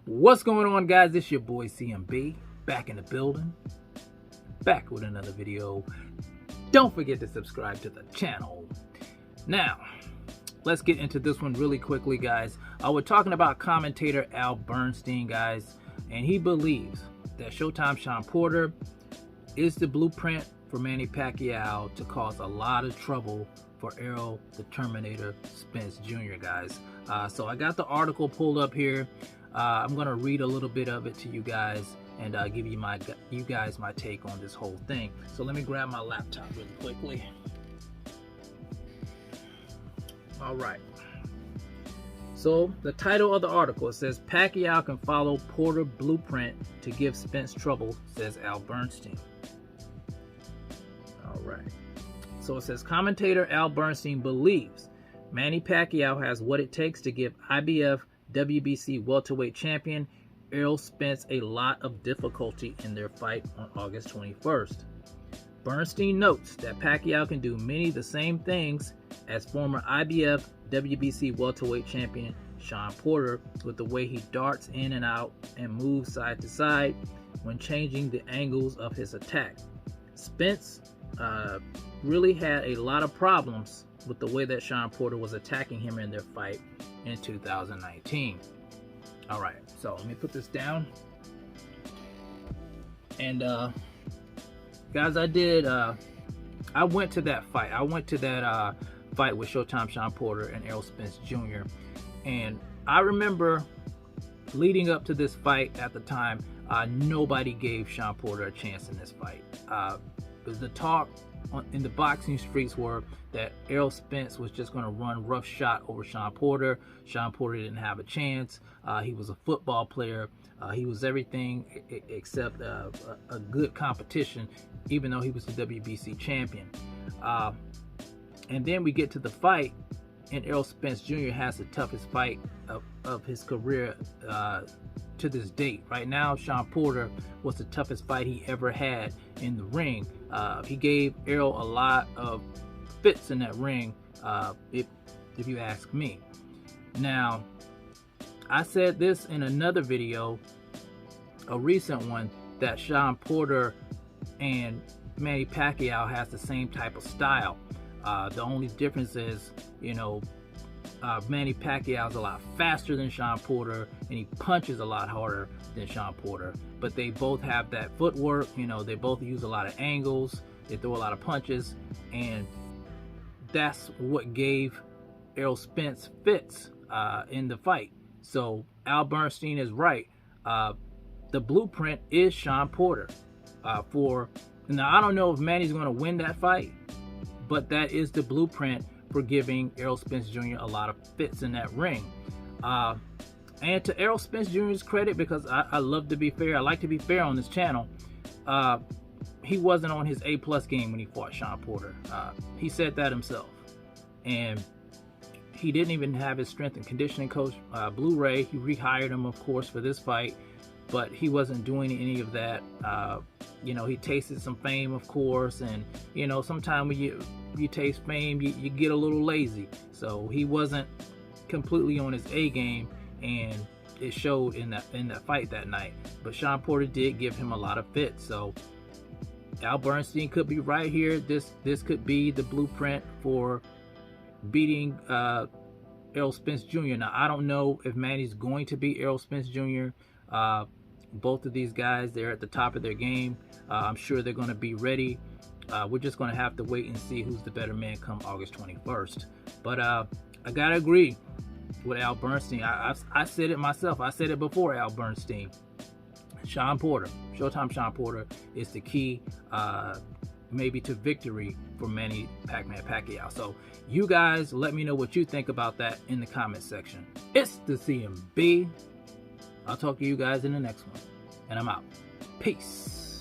What's going on, guys? It's your boy CMB, back in the building, back with another video. Don't forget to subscribe to the channel. Now, let's get into this one really quickly, guys. We're talking about commentator Al Bernstein, guys, and he believes that Showtime Shawn Porter is the blueprint for Manny Pacquiao to cause a lot of trouble for Errol the Terminator Spence Jr., guys. So I got the article pulled up here. I'm gonna read a little bit of it to you guys and give you guys my take on this whole thing. So let me grab my laptop really quickly. All right. So the title of the article, says Pacquiao can follow Porter blueprint to give Spence trouble, says Al Bernstein. All right. So it says commentator Al Bernstein believes Manny Pacquiao has what it takes to give IBF WBC welterweight champion Errol Spence a lot of difficulty in their fight on August 21st. Bernstein notes that Pacquiao can do many of the same things as former IBF WBC welterweight champion Shawn Porter, with the way he darts in and out and moves side to side when changing the angles of his attack. Spence really had a lot of problems with the way that Shawn Porter was attacking him in their fight in 2019. All right, so let me put this down. And guys, I went to that fight. I went to that fight with Showtime Shawn Porter and Errol Spence Jr. And I remember leading up to this fight at the time, nobody gave Shawn Porter a chance in this fight. The talk in the boxing streets were that Errol Spence was just going to run rough shot over Shawn Porter. Shawn Porter didn't have a chance. He was a football player. He was everything except a good competition, even though he was the WBC champion. And then we get to the fight, and Errol Spence Jr. has the toughest fight of his career to this date. Right now, Shawn Porter was the toughest fight he ever had in the ring. He gave Errol a lot of fits in that ring, if you ask me. Now, I said this in another video, a recent one, that Shawn Porter and Manny Pacquiao has the same type of style. The only difference is, Manny Pacquiao is a lot faster than Shawn Porter, and he punches a lot harder than Shawn Porter. But they both have that footwork. They both use a lot of angles. They throw a lot of punches, and that's what gave Errol Spence fits in the fight. So Al Bernstein is right. The blueprint is Shawn Porter. Now, I don't know if Manny's going to win that fight, but that is the blueprint for giving Errol Spence Jr. a lot of fits in that ring. And to Errol Spence Jr.'s credit, because I love to be fair, I like to be fair on this channel, he wasn't on his A+ game when he fought Shawn Porter. He said that himself. And he didn't even have his strength and conditioning coach, Blu-ray. He rehired him, of course, for this fight, but he wasn't doing any of that. He tasted some fame, of course, and sometimes when you taste fame, you get a little lazy. So he wasn't completely on his A game, and it showed in that fight that night. But Shawn Porter did give him a lot of fits. So Al Bernstein could be right here. This could be the blueprint for beating Errol Spence Jr. Now, I don't know if Manny's going to beat Errol Spence Jr. Both of these guys, they're at the top of their game. I'm sure they're going to be ready. We're just going to have to wait and see who's the better man come August 21st. But I got to agree with Al Bernstein. I said it myself. I said it before Al Bernstein. Shawn Porter, Showtime Shawn Porter, is the key maybe to victory for Manny Pacquiao. So you guys let me know what you think about that in the comment section. It's the CMB. I'll talk to you guys in the next one. And I'm out. Peace.